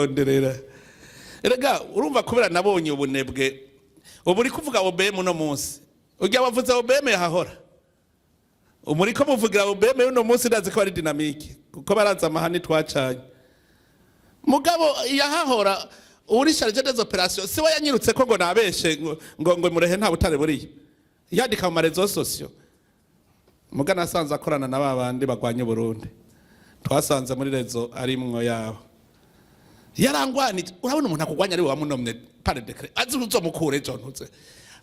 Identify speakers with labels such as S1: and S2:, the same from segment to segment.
S1: kumuronderera erega urumva kubera nabonye ubunebwe ubu uri kuvuga OBM no munsi ujya wavuze OBM yahahora umuri ko muvugira OBM uno munsi ndazi ko ari dynamique kuko baranza amahani twacanye mugabo yahahora uri charge des opérations siwe yanyirutse ko ngo nabeshe ngo murehe nta butare buriye yandika mu marezo sociaux mugana asanze akorana na babandi bagwanye Burundi twasanze muri rezo arimwo yaho yarangwani urabona umuntu akugwanya ari wamunomne par décret azi uzomukure ejo ntuze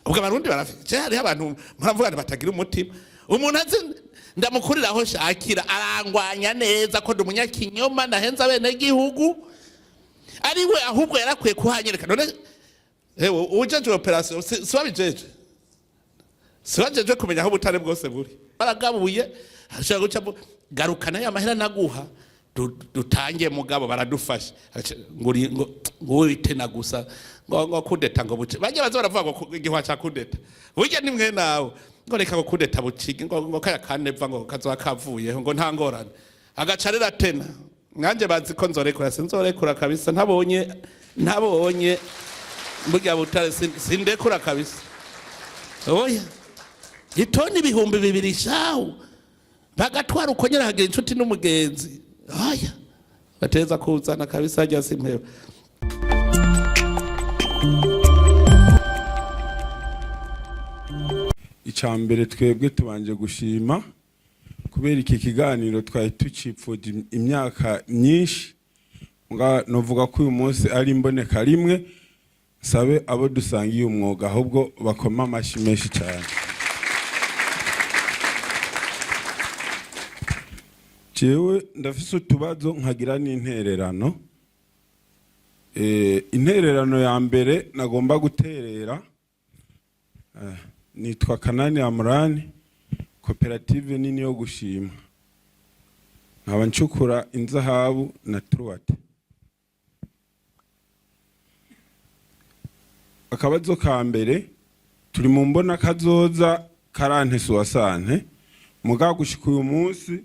S1: ubwo abarundi barafite hari abantu muravuga batagira umutima umuntu azi ndamukuriraho shakira arangwanya neza ko umunyakinyoma nahenza bene gihugu ari we ahubwo yarakwiye kuhanyereka none hewe ujeje operation sibabijeje sibajeje kumenya aho Butare bwose buri baragabuye ashaka guca garukana ya mahera naguha dutangiye mugabo baradufasha ngo witena gusa ngo kudeta ngo buce bajye baza baravuga ngo igihwa cya kudeta burya ni mwe nawe ngo reka ngo kudeta bucige ngo kaya kaneva ngo kazoba kavuye ngo nta ngorane agacarira tena mwanje bazi ko nzorekura sinzorekura kabisa ntabonye burya Butare sindekura kabisa oya itoni ibihumbi 2 shawo bagatwara ukonyera hagira inshuti n'umugenzi aya bateza kuzana kabisa ajya simpeba
S2: icambere twebwe tubanje gushima kubera iki kiganiro twari tucipfuza imyaka myinshi novuga ko uyu munsi ari imboneka rimwe sabe abo dusangiye umwuga ahubwo bakoma amashi menshi cyane jewe ndafise utubazo nkagira n'intererano intererano ya mbere nagomba guterera nitwa Kanani Amurani koperative nini yo gushima nkaba ncukura inzahabu na truwate akabazo ka mbere turi mu mbona kazoza karantese wasante mugagushika uyu munsi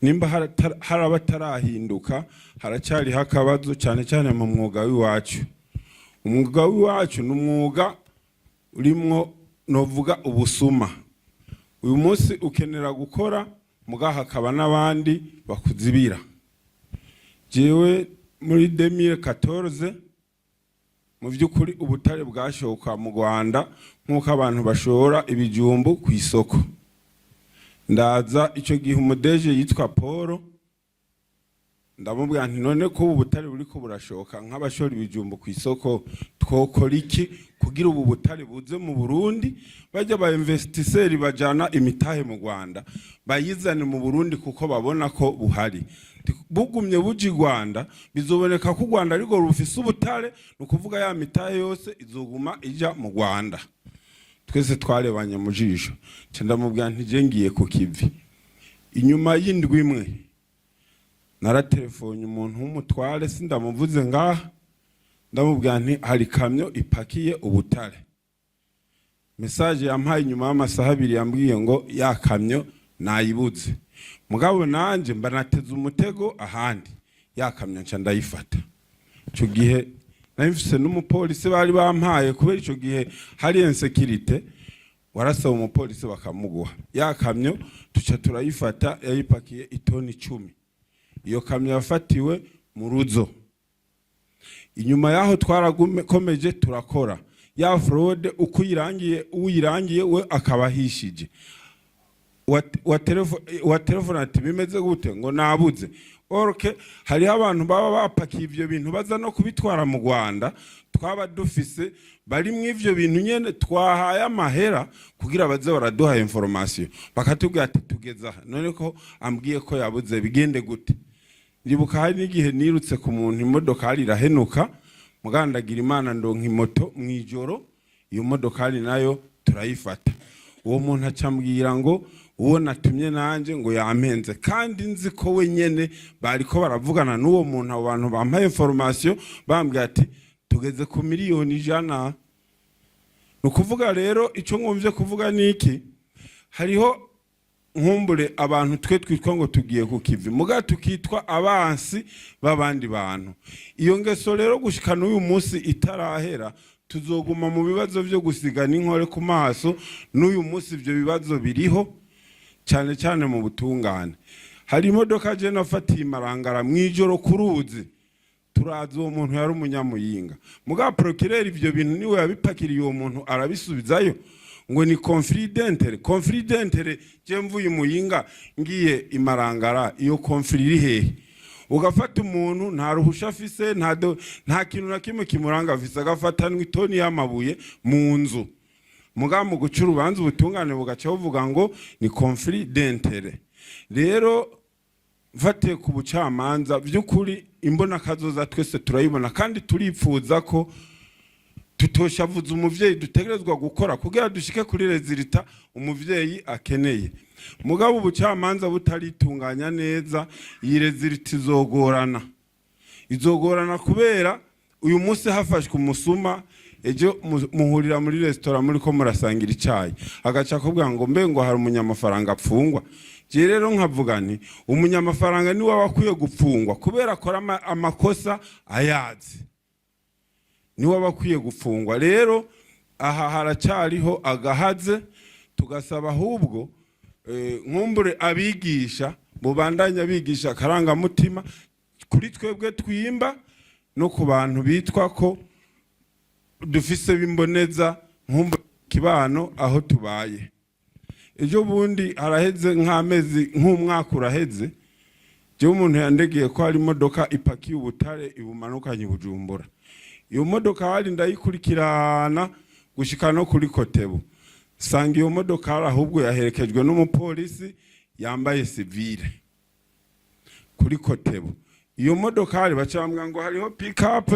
S2: nimba harabatarahinduka haracyari hakabazo cyane cyane mu mwuga w'iwacu umwuga w'iwacu n'umwuga urimwo novuga ubusuma uyu munsi ukenera gukora mugaha hakaba n'abandi bakuzibira jewe muri 2014 mu by'ukuri ubutare bwashoka mu Rwanda nk'uko abantu bashora ibijumbu ku isoko ndaza icyo gihe umudeje yitwa Paul ndamubwira nti none ko ubutare buri ko burashoka nk'abashora ibijumbu ku isoko twokora iki kugira ubu butare buze mu Burundi bajya ba investisseur bajana imitahe mu Rwanda bayizane mu Burundi kuko babona ko buhari bugumye buji Rwanda bizoboneka ko Rwanda ariko rufise ubutare nukuvuga ya mitahe yose izoguma ija mu Rwanda twese twarebanye mu jisho ndamubwira nti je ngiye ku kivi inyuma y'indwi imwe naratelefone umuntu w'umutware sindamuvuze ngaha ndamubwira nti hari kamyo ipakiye ubutare message yampaye inyuma y'amasaha 2 yambwiye ngo ya kamyo nayibuze mugabo nanje mbanateze umutego ahandi ya kamyo nca ndayifata cyo gihe nayifise n'umupolisi bari bampaye kubera ico gihe hari insecurity warasaba umupolisi bakamuguha ya kamyo tuca turayifata yayipakiye itoni 10 iyo kamyo yafatiwe mu ruzo inyuma yaho twarakomeje turakora ya fraude uko uyirangiye we akabahishije wa telefone ati bimeze gute ngo nabuze orke hari abantu baba bapakiye ivyo bintu baza no kubitwara mu Rwanda twaba dufise bari mu ivyo bintu nyene twahaye amahera kugira baze baraduha information bakatubwira ati tugeza none ko ambwiye ko yabuze bigende gute ndibuka hari n'igihe nirutse ku muntu imodoka ari irahenuka mugandagira Imana ndonka imoto mwijoro iyo modoka ari nayo turayifata uwo muntu acambwira ngo uwo natumye nanje ngo yampenze kandi nzi ko we nyene bariko baravugana n'uwo muntu abantu bampaye information bambwiye ati tugeze ku miliyoni 100 nukuvuga rero ico ngomvye kuvuga niki hariho nkumbure abantu twe twitwa ngo tugiye ku kivi muga tukitwa abansi b'abandi bantu. Iyo ngeso rero gushikana uyu munsi itarahera tuzoguma mu bibazo byo gusigana inkore ku maso. N'uyu munsi ibyo bibazo biriho cyane cyane mu butungane. Hari imodoka je nafatiye Marangara mwijoro kuruzi, turazi uwo muntu yari umunyamuyinga, muga procureur ivyo bintu niwe yabipakiriye uwo muntu arabisubizayo ngo ni conflit d'intérêt. Je mvuye Muyinga ngiye Imarangara, iyo conflit iri hehe? Ugafata umuntu nta ruhusha afise, nta kintu na kimwe kimuranga afise, agafatanwa itoni y'amabuye mu nzu, muga mu guca urubanza ubutungane bugaca buvuga ngo ni conflit d'intérêt. Rero mfatiye ku bucamanza by'ukuri imbona kazoza twese turayibona kandi turipfuza ko tutoshavuza umuvyeyi dutegerezwa gukora kugira dushike kuri rezilita umuvyeyi akeneye. Mugabo ubucamanza butaritunganya neza iyi rezilita izogorana kubera uyu munsi hafashwe umusuma, ejo muhurira muri restaurant muri ko murasangira icyayi agaca kubwira ngo mbe ngo hari umunyamafaranga apfungwa. Je rero nkavuga ni umunyamafaranga ni wabakwiye gupfungwa kubera akora amakosa ayazi, ni wabakwiye gupfungwa. Rero aha haracyariho agahaze, tugasaba ahubwo nkumbure abigisha mubandanya bigisha karangamutima kuri twebwe twimba no ku bantu bitwa ko dufise bimboneza nkumbure kibano aho tubaye. Ejo bundi haraheze nk'amezi nk'umwaka uraheze, je umuntu yandegeye ko hari imodoka ipakiye Ubutare ibumanukanye Bujumbura. Iyo modoka hari ndayikurikirana gushika no kuri Kotebu, sanga iyo modoka ahubwo yaherekejwe n'umupolisi yambaye civile kuri Kotebu. Iyo modoka hari bacambwa ngo hariho pick up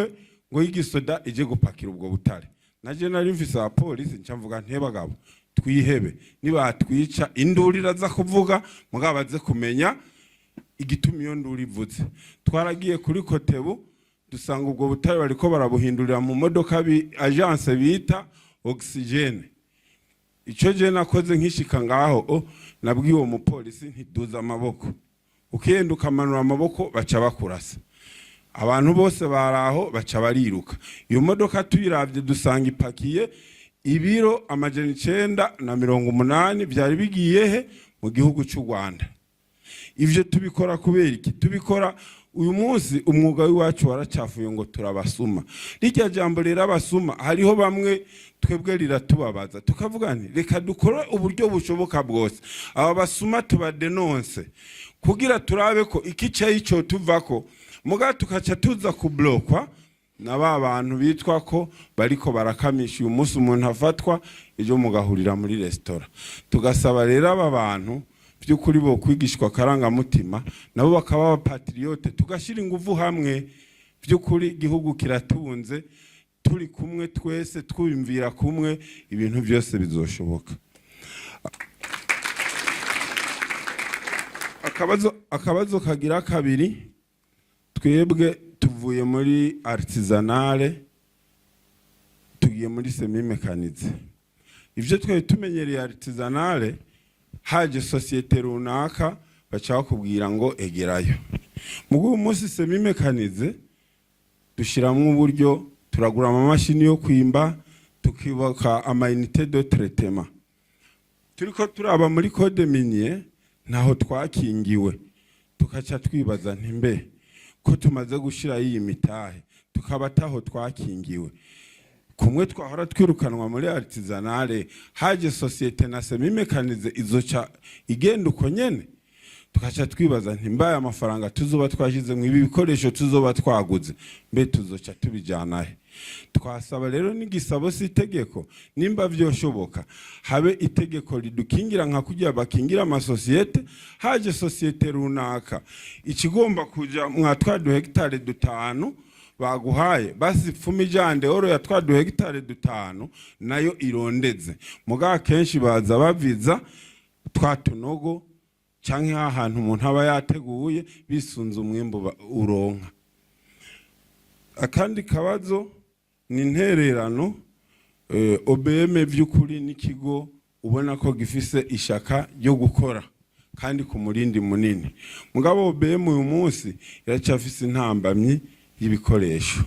S2: ngo yigisoda ije gupakira ubwo Butare. Naje nari mfise abapolisi ncamvuga ntebagabo twihebe niba twica indurira za kuvuga mugabaze kumenya igituma iyo nduri ivuze. Twaragiye kuri Kotebu dusanga ubwo Butare bariko barabuhindurira mu modoka agence bita oxygene. Ico je nakoze nkishika ngaho nabwiye uwo mupolisi ntiduza amaboko, ukenda ukamanura amaboko baca bakurasa. Abantu bose baraho baca bariruka. Iyo modoka tuyiravye dusanga ipakiye ibiro 980 byari bigiye he mu gihugu cy'u Rwanda. Ivyo tubikora kubera iki? Tubikora uyu munsi umwuga w'iwacu waracafuye ngo turabasuma. Rijya jambo rero abasuma hariho bamwe twebwe riratubabaza tukavuga nti reka dukore uburyo bushoboka bwose aba basuma tubadenonse kugira turabe ko ikica yico tuvako muga tukaca tuza kublokwa na bantu bitwa ko bariko barakamisha uyu munsi umuntu afatwa ejo mugahurira muri restaurant. Tugasaba rero aba bantu by'ukuri bo kwigishwa karangamutima nabo bakaba abapatriote, tugashira ingufu hamwe. By'ukuri igihugu kiratunze, turi kumwe twese twumvira kumwe ibintu byose bizoshoboka. Akabazo kagira kabiri, twebwe tuvuye muri artisanale tugiye muri semi mechanize. Ivyo twe tumenyereye artisanale haje societe runaka bacha bakubwira ngo egerayo. Mugu umunsi semi mechanize dushiramwe uburyo turagura amamashini yo kwimba tukibaka ama unité de traitement. Turiko turaba muri code minier naho twakingiwe tukaca twibaza ntimbe ko tumaze gushira iyi mitahe tukabataho twakingiwe. Kumwe twahora twirukanwa muri artisanale haje societe na semi mechanize izoca igenda uko nyene, tukaca twibaza ntimbaye amafaranga tuzoba twashize mu ibi bikoresho tuzoba twaguze mbe tuzoca tubijanahe. Twasaba rero n'igisabo sitegeko nimba vyoshoboka habe itegeko ridukingira nka kujya bakingira amasosiyete. Haje societe runaka ikigomba kuja mwatwadu hectare 5 baguhaye basi fumijande oro ya twadu hectare 5 nayo irondeze muga kenshi baza baviza twatunogo canke ahantu umuntu aba yateguye bisunze umwimbo uronka. Akandi kabazo ni ntererano OBM by'ukuri n'ikigo ubona ko gifise ishaka ryo gukora kandi ku murindi munini. Mugabo OBM uyu munsi iracafise intambamyi y'ibikoresho.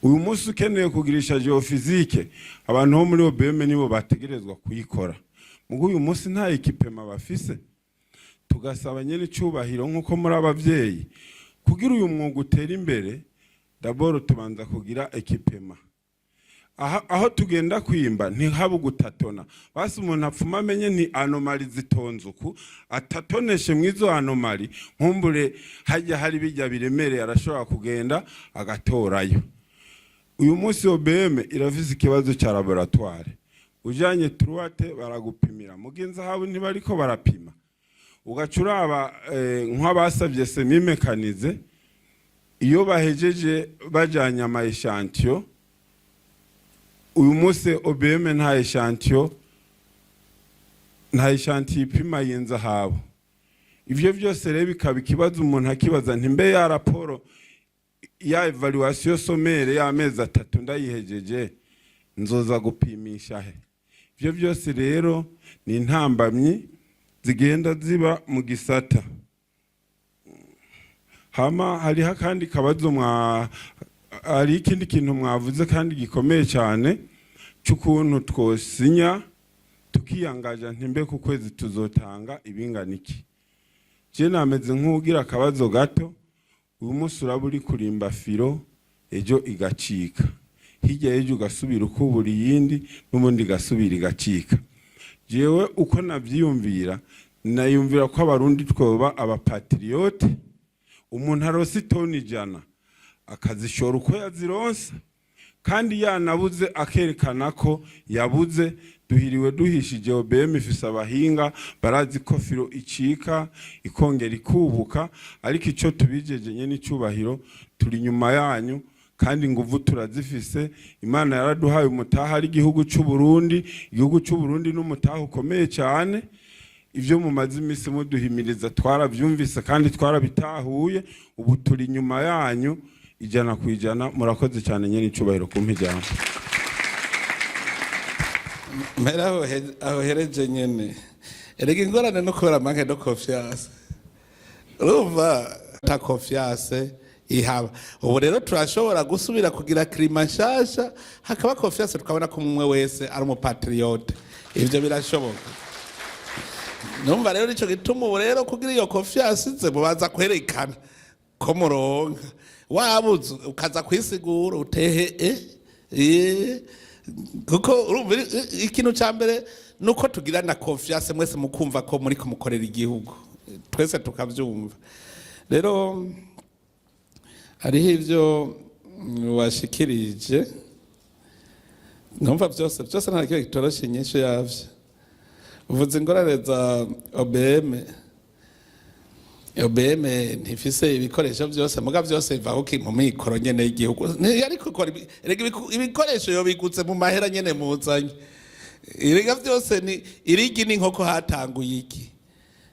S2: Uyu munsi ukeneye kugirisha geofizike abantu bo muri OBM nibo bategerezwa kuyikora. Mugo uyu munsi nta ekipema bafise. Tugasaba nyene cyubahiro nkuko muri abavyeyi kugira uyu mwuga utera imbere d'abord tubanza kugira ekipema. Aho tugenda kwimba ntihabu gutatona basi umuntu apfuma amenye ni anomali zitonze uku atatoneshe mwizo anomali nkumbure hajya hari bijya biremere arashobora kugenda agatorayo. Uyu munsi OBM irafise ikibazo cya laboratoire ujanye truate baragupimira mugenza habo ntibariko barapima ugacuraba nk'abasavye semi mekanize iyo bahejeje bajanya ama echantio. Uyu munsi OBM nta echantio ipima yenza habo. Ivyo byose rero bikaba ikibazo umuntu akibaza nti mbe ya raporo ya evaluation sommaire y'amezi 3 ndayihejeje nzoza gupimisha he. Ivyo byose rero ni intambamyi zigenda ziba mu gisata. Hama hari hakandi kabazo hari ikindi kintu mwavuze kandi gikomeye cyane cy'ukuntu twosinya tukiyangaja ntimbe ku kwezi tuzotanga ibinganiki. Je nameze nk'ugira akabazo gato uyu munsi uraburi kurimba firo ejo igacika hirya ejo ugasubira ukubura yindi n'ubundi gasubira igacika. Jewe uko navyiyumvira nayumvira ko abarundi twoba abapatriote umuntu arose toni jana akazishora uko yazironsa kandi yanabuze akerekana ko yabuze. Duhiriwe duhishije OBM ifise abahinga barazi ko firo icika ikongera ikubuka ariko ico tubijeje nyene icubahiro turi nyuma yanyu kandi nguvu turazifise. Imana yaraduhaye umutaha ari igihugu cy'u Burundi n'umutaha ukomeye cyane. Ivyo mu mazimisi muduhimiriza twaravyumvise kandi twarabitahuye ubu turi nyuma yanyu 100%. Murakoze cyane nyene icubahiro kumpa ijambo.
S1: Mera aho hereje nyene erega ingorane no kubera manke no confiance urumva ta confiance ihaba. Ubu rero turashobora gusubira kugira klima nshasha hakaba confiance tukabona ko umwe wese ari umupatriote. Ivyo birashoboka. Numva rero ico gituma ubu rero kugira iyo confiance ze mubaza kwerekana ko muronka wabuze ukaza kwisigura utehe kuko urumva ikintu cya mbere nuko tugira na confiance mwese mukumva ko muri kumukorera igihugu twese tukavyumva. Rero hariho ivyo washikirije numva byose nta kibazo gitoroshe nyinshi yavyo. Uvuze ingorane za OBM ntifise ibikoresho byose muga byose bivaho mu mikoro nyene y'igihugu ariko ibikoresho yo bigutse mu mahera nyene muzanye iriga byose ni irigi n'inkoko hatanguye iki.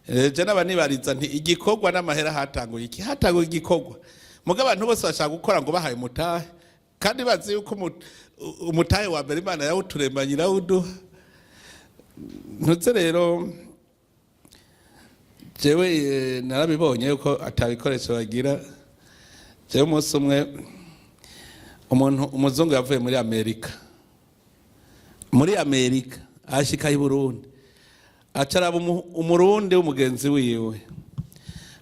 S1: Je n'abanibariza nti igikorwa n'amahera hatanguye iki. Hatanguye igikorwa muga abantu bose bashaka gukora ngo bahaye umutahe kandi bazi yuko umutahe wa mbere Imana yawuturemanyira uduha. Ntutse rero jewe narabibonye yuko atabikoresho bagira. Jewe umunsi umwe umuzungu yavuye muri Amerika ashika i Burundi acaraba umurundi w'umugenzi wiwe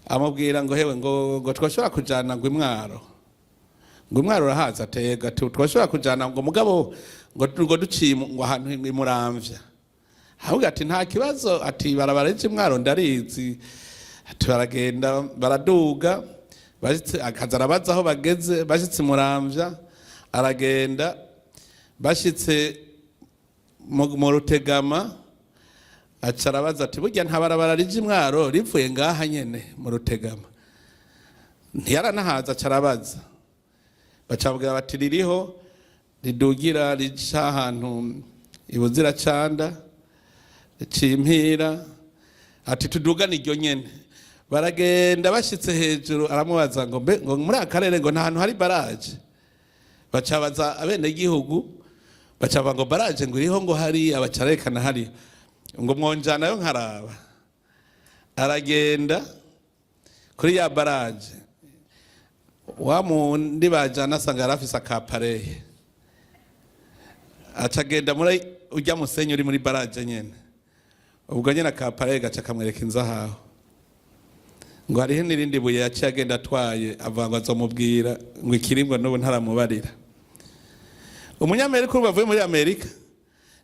S1: amubwira ngo hewe ngo twashobora kujana ngo imwaro urahaza atega twashobora kujana ngo mugabo ngo duciye ngo ahantu imuramvya. Ahubwo ati nta kibazo ati barabara imwaro ndarizi. Ati baragenda baraduga bashitse akazarabaza aho bageze bashitse muramvya aragenda bashitse mu Rutegama acarabaza ati burya nta barabara imwaro rivuye ngaha nyene mu Rutegama. Ntiyaranahaza acarabaza bacabwira bati ririho ridugira rica ahantu ibuzira canda cimpira ati tudugana iryo nyene. Baragenda bashitse hejuru aramubaza ngo muri akarere ngo nta hantu hari baraje. Bacabaza abene gihugu bacaba ngo baraje ngo iriho ngo hari abacarekana hari ngo mwonjana yo nkaraba. aragenda kuri ya baraje, wa mundi bajana asanga yarafise akapareye, acagenda muri ujya musenyi uri muri baraje nyene, ubwo nyene akapareye gaca kamwereka inzahaho, ngo hariho n'irindi buye yaciye agenda atwaye, avuga ngo azomubwira ngo ikirimbo n'ubu ntaramubarira. Umunyamerika ubu bavuye muri Amerika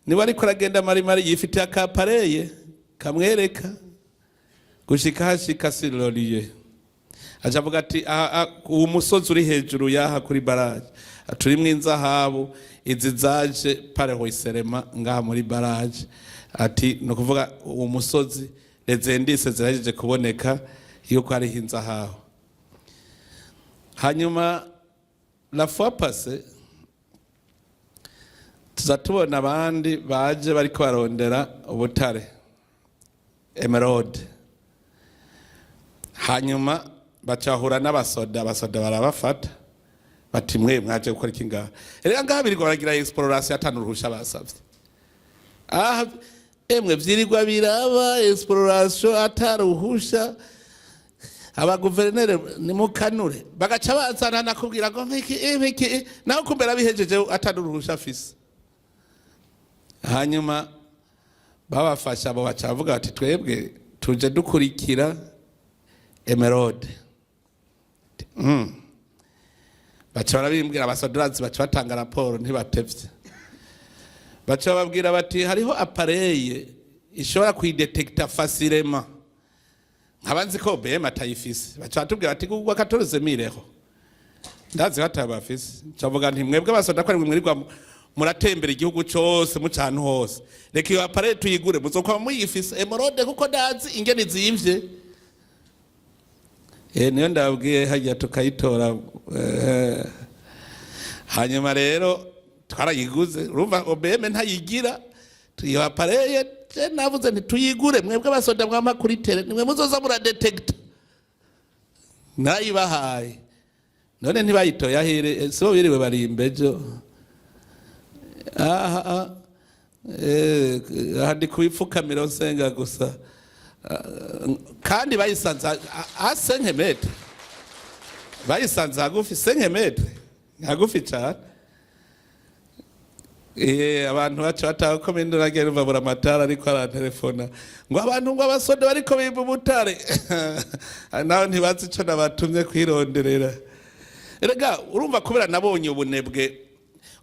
S1: niwe ariko aragenda marimari yifitiye akapareye kamwereka gushika hashika Siroriye, aja avuga ati uwo musozi uri hejuru yaha kuri baraje turimwo inzahabu izi zaje pare hoiserema ngaha muri baraje, ati no kuvuga uwo musozi lezendise zirahejeje kuboneka yuko hariho inzahabu. Hanyuma la fois passée tuza tubona abandi baje bariko barondera ubutare emerald, hanyuma bacahura n'abasoda, abasoda barabafata bati mwe mwaje gukora iki ngaha? Erega ngaha birirwa baragira exploration atanuruhusha basavye. Emwe vyirirwa biraba exploration ataruhusha, aba guverineri nimukanure bagaca bazana nakubwira ngo nkiki naho kumbera bihejeje atanuruhusha afise. Hanyuma babafasha abo bacavuga ati twebwe tuje dukurikira emerald. Baca barabimbwira abasodorazi, baca batanga raporo ntibatevye, baca babwira bati hariho apareye ishobora kuidetekta facilement, nkabanzi ko BM atayifise. Baca batubwira bati kugwa 14,000 ndazi batabafise. Cavuga nti mwebwe abasoda ko ari mwirirwa muratembera igihugu cyose mu cantu hose, reka iyo apareye tuyigure muzokwa muyifise emerald kuko ndazi ingene zimvye. Niyo ndabwiye hajya tukayitora. Hanyuma rero twarayiguze, urumva OBM ntayigira, tuyiha apareye navuze nti tuyigure mwebwe abasoda mwama kuri tere nimwe muzoza muradetecta, nayibahaye none ntibayitoye ahere so biriwe bari imbejo. Handi kuipfukamira nsenga gusa, kandi bayisanza a 5 metre, bayisanza hagufi 5 metre, hagufi cyane. Abantu bacu batako mindura gere babura amatara ariko ara telefona ngo abantu ngo abasoda bariko biba Butare naho ntibazi ico nabatumye kwironderera. Erega urumva kubera nabonye ubunebwe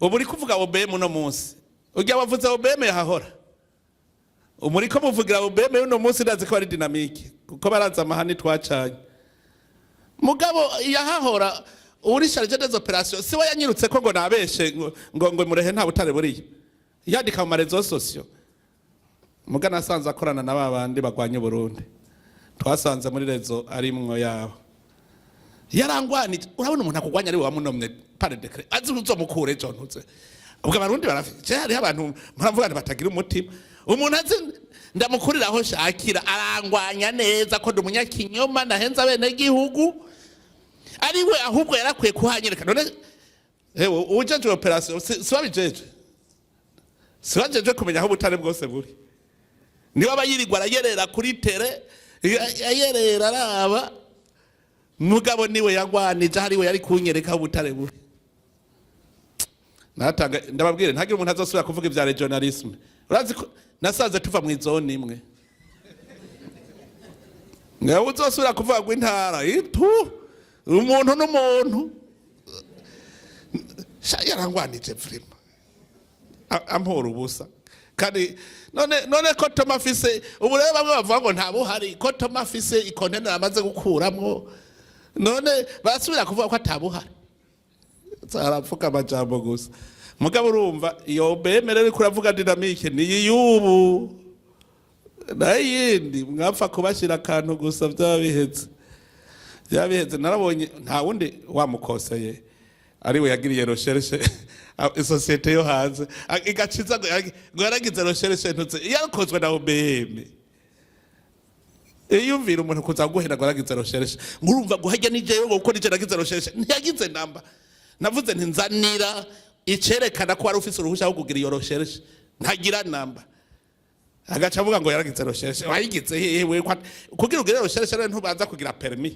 S1: ubu uri kuvuga OBM no munsi, ujya wavuze OBM yahahora, umuri ko muvugira OBM no munsi ndazi ko ari dynamique kuko baraza amahani twacanye. Mugabo yahahora uri charge des opérations siwe yanyirutse ko ngo nabeshe ngo murehe nta Butare buriye, yandika mu marezo sociaux. Mugana asanze akorana na babandi bagwanye Burundi, twasanze muri rezo arimwo yabo yarangwanije. Urabona umuntu akugwanya ari wa munomne par décret azi uzomukure ejo ntuze, ubwo abarundi barafite hari abantu muravuga batagira umutima. Umuntu azi ndamukuriraho shakira arangwanya neza ko ndi umunyakinyoma nahenza bene gihugu, ariwe ahubwo yarakwiye kuhanyereka. None ujeje operation siwabijeje, siwajeje kumenya aho Butare bwose buri, niba bayirirwa arayerera kuri tere ayerera araba, mugabo niwe yagwanije hariwe yari kunyereka aho Butare buri. Natanga ndababwire ntagire umuntu azosubira kuvuga ibya regionalisme. Urazi nasaze tuva mu izone imwe, ngaho uzosubira kuvuga ngo intara itu umuntu n'umuntu yarangwanije vrima ampora ubusa. Kandi none ko Toma afise ubu rero bamwe bavuga ngo nta buhari, ko Toma afise ikontenera amaze gukuramwo, none basubira kuvuga ko atabuhari, zarapfuka amajambo gusa. Mugabo urumva iyo OBM rero kuravuga dynamique ni yubu nayindi mwapfa kubashira akantu gusa byabiheze. Narabonye nta wundi wamukoseye ariwe yagiriye recherche societe yo hanze igaciza ngo yaragize recherche ntutse yakozwe na OBM. Yumvira umuntu kuza guhera ngo yaragize recherche, ngurumva guhajya nije yo gukora ije yaragize recherche ntiyagize namba. Navuze nti nzanira icerekana ko ari ufise uruhusha rwo kugira iyo recherche, ntagira namba. agaca avuga ngo yaragize recherche wayigize hewe kugira ugire recherche rero ntubanza kugira permis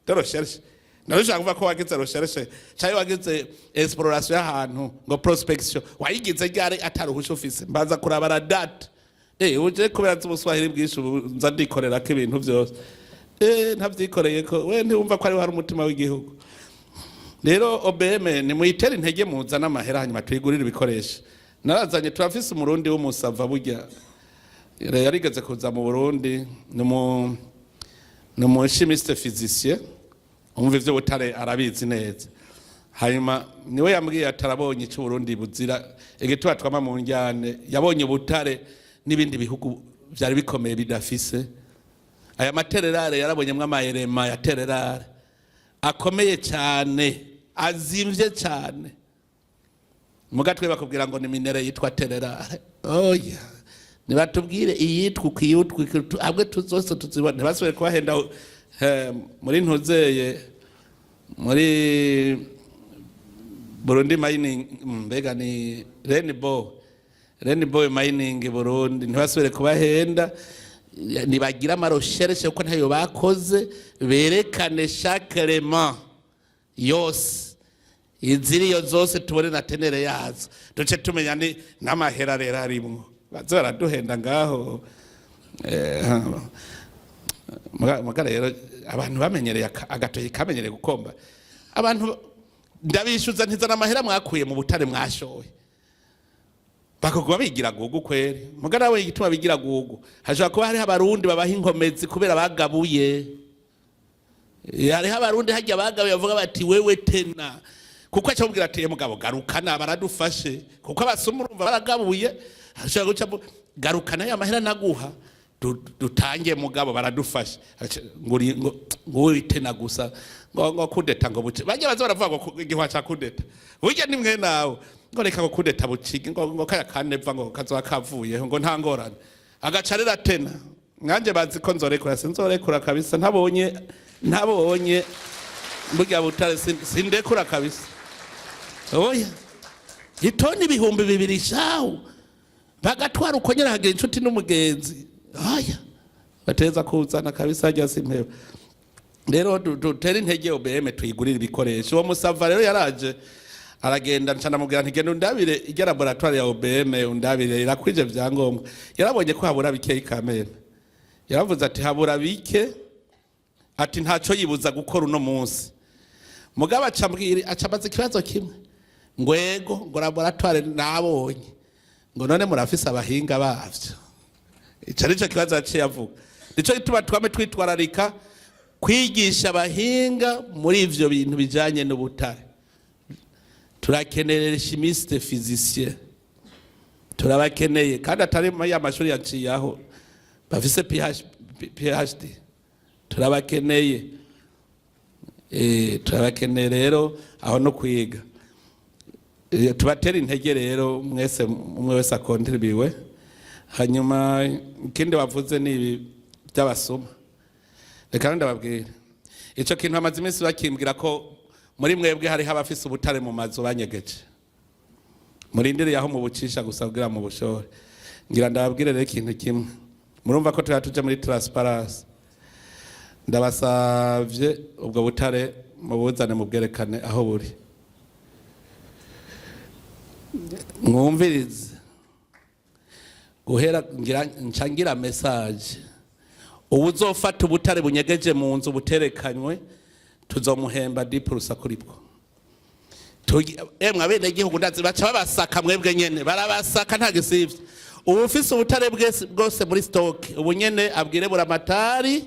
S1: de recherche narushaka kuvuga ko wagize recherche cyangwa wagize exploration y'ahantu ngo prospection wayigize ryari ataruhusha ufise mbanza kurabara date uje kubera z'ubuswahili bwinshi nza ndikorera ko ibintu byose ntabyikoreye ko we ntiwumva ko ari hari umutima w'igihugu rero OBM ni muyitera intege muzana amahera hanyuma tuyigurira ibikoresho narazanye turafise umurundi w'umusava burya yarigeze kuza mu Burundi ni chimiste physicien umva ivyo Butare arabizi neza hanyuma niwe yambwiye atarabonye icyo Burundi buzira igitwa twama mu njyane yabonye Butare n'ibindi bihugu byari bikomeye bidafise aya matererare yarabonyemwe amayerema ya tererare akomeye cyane azimvye cyane mugatwe bakubwira ngo ni minere yitwa tererare oya nibatubwire iyitwa ukiyutwa abwe tuzose tuzibone basubire kubahenda muri ntuzeye muri Burundi mining mbega ni Rainbow mining Burundi ntibasubire kubahenda nibagira amaroshereshe uko ntayo bakoze berekane chaque element yose iziriyo zose tubone na tenere yazo duce tumenya ni n'amahera rero arimwo bazora duhenda ngaho mugara rero abantu bamenyereye agatoyi kamenyereye gukomba abantu ndabishuza ntizana amahera mwakuye mu Butare mwashoye bakogwa bigira gugu kweri mugara we igituma bigira gugu hashobora kuba hari abarundi babaha inkomezi kubera bagabuye hari abarundi hajya bagabuye bavuga bati wewe tena kuko acamubwira ati mugabo garukana baradufashe kuko abasuma urumva baragabuye hashobora guca garukana ya mahera naguha dutangiye mugabo baradufashe ngo tena gusa ngo kudeta ngo buce bajya baza baravuga ngo igihwa ca kudeta burya ni mwe nawe ngo reka ngo kudeta bucigi ngo kaya kaneva ngo kazoba kavuye ngo nta ngorane agacarira tena nganje bazi ko nzorekura sinzorekura kabisa ntabonye burya Butare sindekura kabisa oya itoni ibihumbi 2 shawo bagatwara uko nyira hagira inshuti n'umugenzi oya bateza kuzana kabisa hajya simpeba rero dutera intege OBM tuyigurira ibikoresho uwo musava rero yaraje aragenda ncana mubwira nti genda undabire ijya laboratoire ya OBM undabire irakwije vyangombwa yarabonye ko habura bike ikamera yaravuze ati habura bike ati ntaco yibuza gukora uno munsi mugaba acabaza ikibazo kimwe ngwego ngo laboratoire nabonye ngo none murafise abahinga bavyo ico nico kibazo yaciye avuga nico gituma twame twitwararika kwigisha abahinga muri ivyo bintu bijanye n'Ubutare turakeneye chimiste physicien turabakeneye kandi atari mu y'amashuri yaciyaho bafise PhD turabakeneye turabakeneye rero aho no kwiga tubatera intege rero mwese umwe wese akontribiwe hanyuma ikindi wavuze ni by'abasoma reka ndababwira ico kintu amaze iminsi bakimbwira ko muri mwebwe hari habafise Ubutare mu mazu banyegeje murindiriye aho mu bucisha gusa kugira mu bushore ngira ndababwire rero ikintu kimwe murumva ko tuje muri transparency ndabasavye ubwo Butare mu buzane mu bwerekane aho buri mwumvirize guhera ngira message ubuzofata Ubutare bunyegeje mu nzu buterekanywe tuzomuhemba 10% kuri bwo emwe abene gihugu ndazi baca babasaka mwebwe nyene barabasaka nta gisivye ubufise Ubutare bwose muri stock ubu nyene abwire buramatari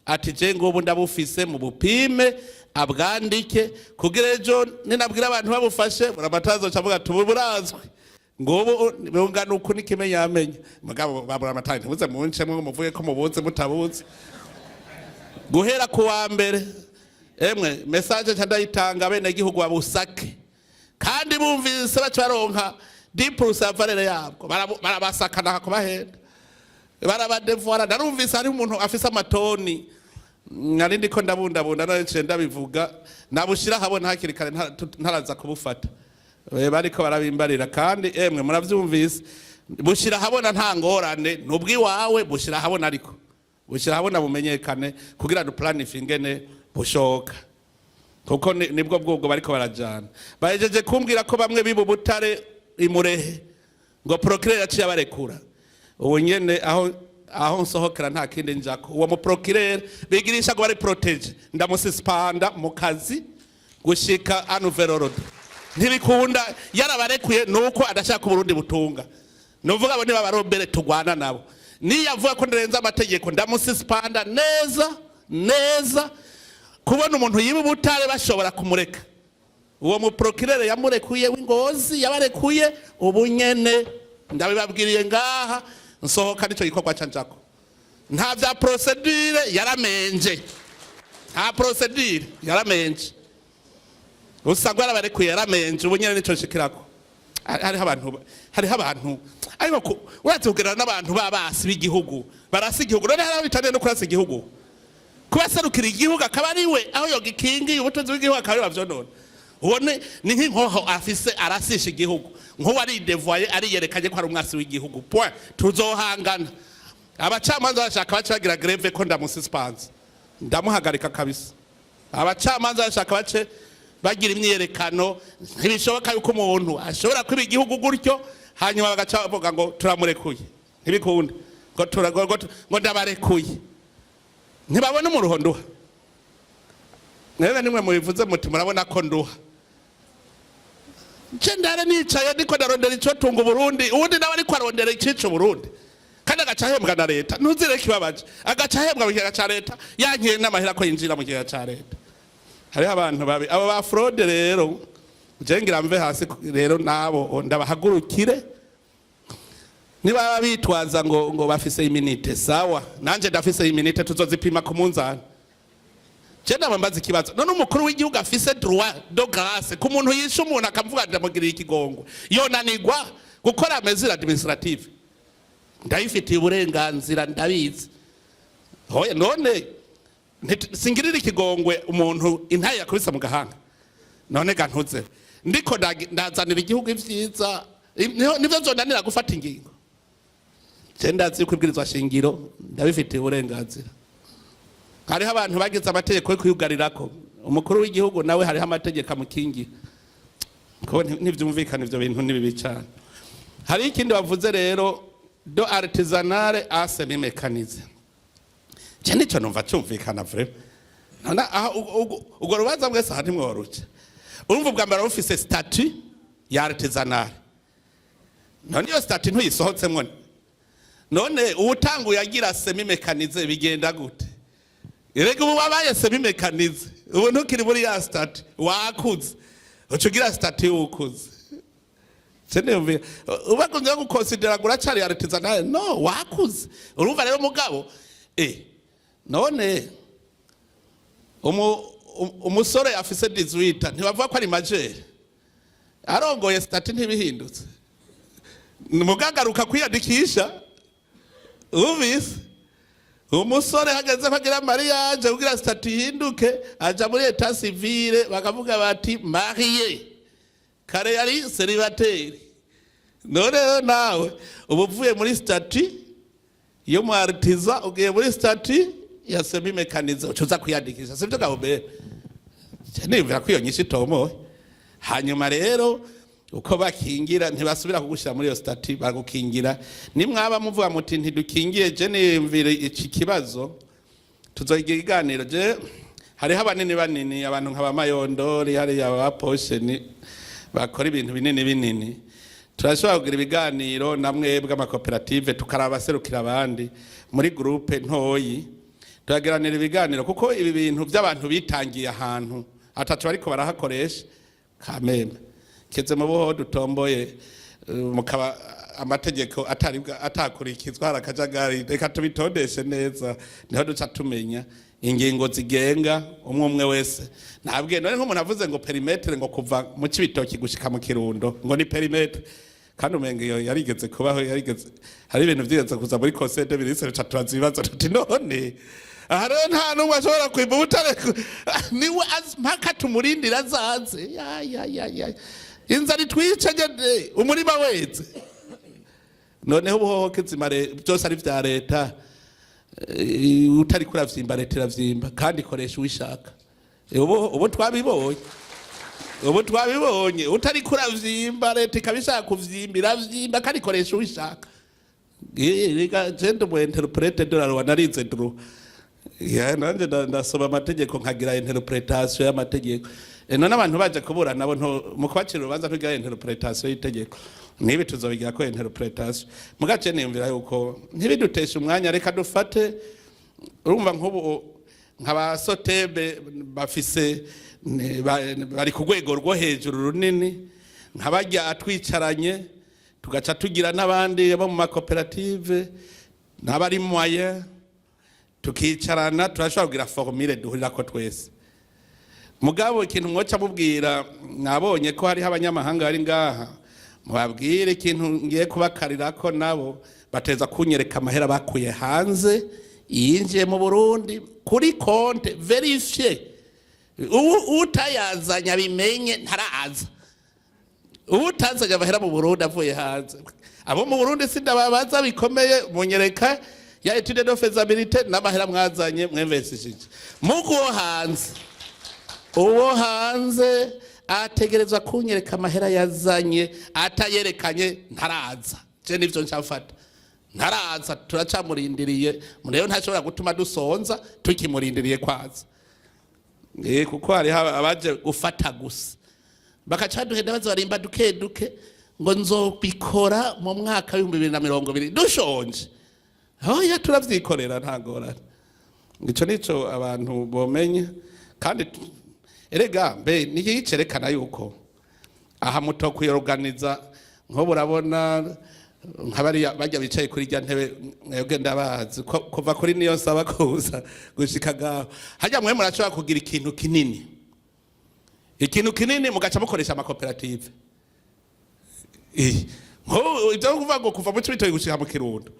S1: ati je ngobu ndabufise mu bupime abwandike kugira ejo ninabwira abantu babufashe buramatari azocavuga tuburazwe ngobo bungana uko nikimenya yamenye mugabo baburamatari ntibuze muncemwe muvuge ko mubuze mutabuze guhera ku wa mbere emwe message cyandayitanga bene gihugu babusake kandi bumvise baca baronka 10% valere yabwo barabasakana ko bahenda barabadevora narumvise ari umuntu afise amatoni nari ko ndabundabunda none ndabivuga nabushira habona hakiri kare ntaraza kubufata bariko barabimbarira kandi emwe muravyumvise bushira habona nta ngorane nubwi wawe bushira habona ariko bushira habona bumenyekane kugira du planifinge ne bushoka kuko nibwo bwubwo bariko barajana bahejeje kumbwira ko bamwe bibu Butare imurehe ngo procureur yaciye abarekura ubu nyene aho nsohokera nta kindi njako uwo mu procureur bigirisha ngo bari protege ndamusispanda mu kazi gushika anuverorode ntibikunda yarabarekuye nuko adashaka Burundi butunga nuvuga abo niba barobere tugwana nabo niyavuga ko ndenza amategeko ndamusispanda neza kubona umuntu yiba Butare bashobora kumureka uwo mu procureur yamurekuye w'Ingozi yabarekuye ubu nyene ndabibabwiriye ngaha nsohoka nico gikorwa canjako nta vya procedure yaramenje nta procedure yaramenje usanga yarabarekuye yaramenje ubu nyene nico shikirako hariho abantu ariko uretse kugerana n'abantu babasi b'igihugu barasi igihugu none hari abitane no kurasa igihugu kubaserukira igihugu akaba ari we aho yogikingiye ubutunzi bw'igihugu akaba bavyo none ubone ni nk'inkoho afise arasisha igihugu nko ari devoye ari yerekanye ko ari umwasi w'igihugu point tuzohangana abacamanza bashaka bacagira greve ko ndamususpense ndamuhagarika kabisa abacamanza bashaka bace bagira imyerekano ntibishoboka yuko umuntu ashobora kwiba igihugu gutyo hanyuma bagaca bavuga ngo turamurekuye ntibikunda ngo ndabarekuye ntibabone mu ruhonduha nebe nimwe mubivuze muti murabona ko nduha ndare nicaye ndiko ndarondera ico tunga Burundi ubundi nawe ariko arondera ikico Burundi kandi agacahembwa na leta ntuzire kibabaje agacahembwa mu kiga ca leta yankiye n'amahera ko yinjira mu kiga ca leta hariho abantu babi abo ba fraude rero jengira mve hasi rero nabo ndabahagurukire niba bitwaza ngo bafise iminite sawa nanje ndafise iminite tuzozipima ku munzani Chenda bambaza ikibazo none umukuru w'igihugu afise droit de grâce ku muntu yishe umuntu akavuga ndamugiriye ikigongwe yonanigwa gukora mesure administrative ndayifitiye uburenganzira ndabizi hoye none singirira ikigongwe umuntu intaye yakubisa mu gahanga none gantuze ndiko ndazanira igihugu ivyiza nivyo zonanira gufata ingingo Chenda kwibwirizwa shingiro ndabifitiye uburenganzira hariho abantu bagize amategeko yo kuyugarirako umukuru w'igihugu nawe hariho amategeko amukingi ko ntivyumvikana ivyo bintu nibibi cyane hari ikindi bavuze rero do artisanale a semi mécanisé cyane cyo numva cyumvikana vraiment nana ugo rubaza mwese handi mworuke urumva bwa mbere ufise statut ya artisanale none iyo statut ntuyisohotsemwo none ubutanguye agira semi mécanisé bigenda gute Irege ubu wabaye semi mécanisé ubu ntukiri muri ya statut wakuze ucugira statut ukuze Cene ubakunze gukonsidera guracari artisanale no wakuze urumva rero mugabo none umusore afise 18 ntibavuga ko ari majeur arongoye statut ntibihindutse mugagaruka kwiyandikisha ubise umusore hageze bagira mariage kugira statut hinduke aja muri état civile bakavuga bati marié kare yari célibataire none nawe ubuvuye muri statut yo mu artisan ugiye muri statut ya semi mécanisé ucuza kuyandikisha sivyo gahobe cyane bivira kwiyo nyinshi tomo hanyuma rero uko bakingira ntibasubira kugushira muri yo statut bagukingira nimwaba muvuga muti ntidukingiye je nimvire iki kibazo tuzoyigira iganiro je hariho abanini abantu nk'aba Mayondori hari aba Posheni bakora ibintu binini turashobora kugira ibiganiro namwe bw'amakoperative tukaraba serukira abandi muri groupe ntoyi turageranira ibiganiro kuko ibi bintu by'abantu bitangiye ahantu atatu ariko barahakoresha kameme keze mu buho dutomboye mukaba amategeko atakurikizwa harakajagari reka tubitondeshe neza niho duca tumenya ingingo zigenga umwe wese nabwiye none nk'umuntu avuze ngo perimetre ngo kuva mu Cibitoki gushika mu Kirundo ngo ni perimetre kandi umenga iyo yarigeze kubaho hari ibintu vyigeze kuza muri conseil de ministre turazibaza tuti none aha rero nta n'umwe ashobora kwiba Butare niwe mpaka tumurindira azaze inzara itwice umurima weze noneho ubuhoho kizima byose ari vya leta utari kuravyimba leta iravyimba kandi ikoresha uwishaka ubu twabibonye utari kuravyimba leta ikabishaka kuvyimbira vyimba kandi ikoresha uwishaka rega jende mu interprete dollar wanarize dru nanje ndasoma amategeko nkagira interpretation y'amategeko none abantu baje kubura nabo mu kwacira urubanza kwiga interpretation y'itegeko nibi tuzobigira ko interpretation mugace niyumvira yuko ntibidutesha umwanya reka dufate urumva nk'ubu nk'abasotebe bafise bari ku rwego rwo hejuru runini nk'abajya atwicaranye tugaca tugira n'abandi bo mu makoperative n'abari moyen tukicarana turashobora kugira formule duhurira ko twese mugabo ikintu mwoca mubwira mwabonye ko hariho abanyamahanga bari ngaha mubabwire ikintu ngiye kubakarira ko nabo bateza kunyereka amahera bakuye hanze yinjiye mu Burundi kuri konte verifie utayazanya bimenye ntaraza utazanya amahera mu Burundi avuye hanze abo mu Burundi sindababaza bikomeye munyereka ya etude de faisabilité n'amahera mwazanye mwemvesishije mugo hanze uwo hanze ategerezwa kunyereka amahera yazanye atayerekanye ntaraza je nivyo nshafata ntaraza turacamurindiriye mureo ntashobora gutuma dusonza tukimurindiriye kwaza kuko hari abaje gufata gusa bakaca duhenda baza barimba duke ngo nzobikora mu mwaka wa 2020 dushonje ya turavyikorera ntagorana ico nico abantu bomenye kandi erega mbe niyicerekana yuko aha muto kuyorganiza nko burabona nk'abari bajya bicaye kuri rya ntebe mwebwe ndabazi kuva kuri niyo nsaba kuza gushika gaho hajya mwe murashobora kugira ikintu kinini mugaca mukoresha amakoperative ibyo kuvuga ngo kuva mu cibitoyi gushika mu Kirundo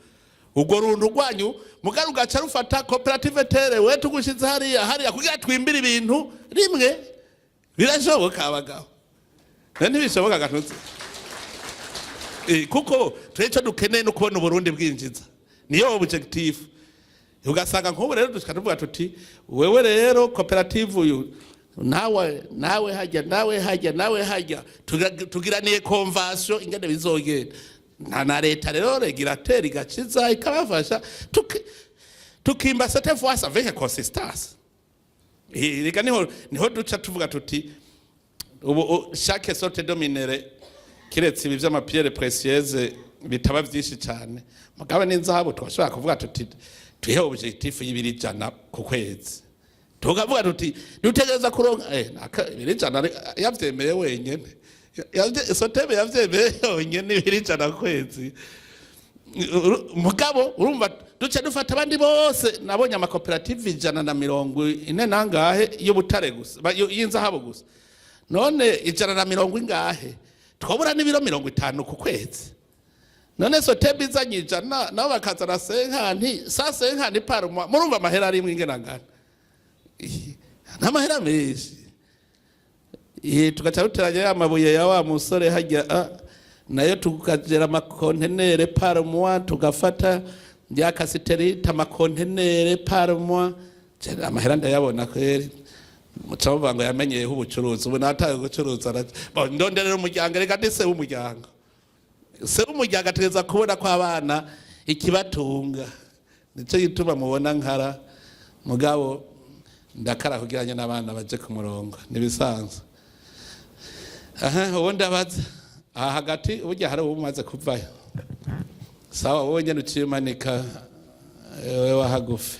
S1: ubwo runtu rwanyu mugaru gaca rufata koperative tere we tugushize hariya kugira twimbira ibintu rimwe birashoboka abagabo ntibishoboka gatutse kuko tweco dukeneye no kubona Burundi bwinjiza niyo objective ugasanga nk'ubu rero dushaka tuvuga tuti wewe rero koperative uyu nawe hajya tugiraniye convention ingene bizogenda na leta rero regulateur igaciza ikabafasha tukimba cette fois avec consistance reka niho duca tuvuga tuti ubu chaque sorte de minere kiretse ibi vy'amapierre précieuse bitaba vyinshi cyane mugabo n'inzahabu twashobora kuvuga tuti tuhe objectif y'ibijana ku kwezi tukavuga tuti dutegereza kuronka ibijana yavyemeye wenyene sotebe yavyemeye wenyene ibijana ku kwezi mugabo urumva duce dufata abandi bose nabonye amakoperative 140 nangahe yo Butare gusa y'inzahabu gusa none 140 ingahe twabura n'ibiro 50 ku kwezi none sotebe izanye 100 nabo bakazana senkani paruma murumva amahera ari mwingenangana n'amahera menshi tugaca duteranya amabuye ya wa musore hajya nayo tukagera amakontenere par mois tugafata ya kasiterita amakontenere par mois amahera ndayabona kweri mucavuga ngo yamenyeyeho ubucuruzi ubu nataye gucuruza ndonderera umuryango reka ndise umuryango se umuryango ategeza kubona ko abana ikibatunga nico gituma mubona nkara mugabo ndakara kugiranye n'abana baje ku murongo nibisanzwe ubundi abaza aha hagati burya hari umaze kuvayo sawa wowe nyene ucimanika wewe hagufi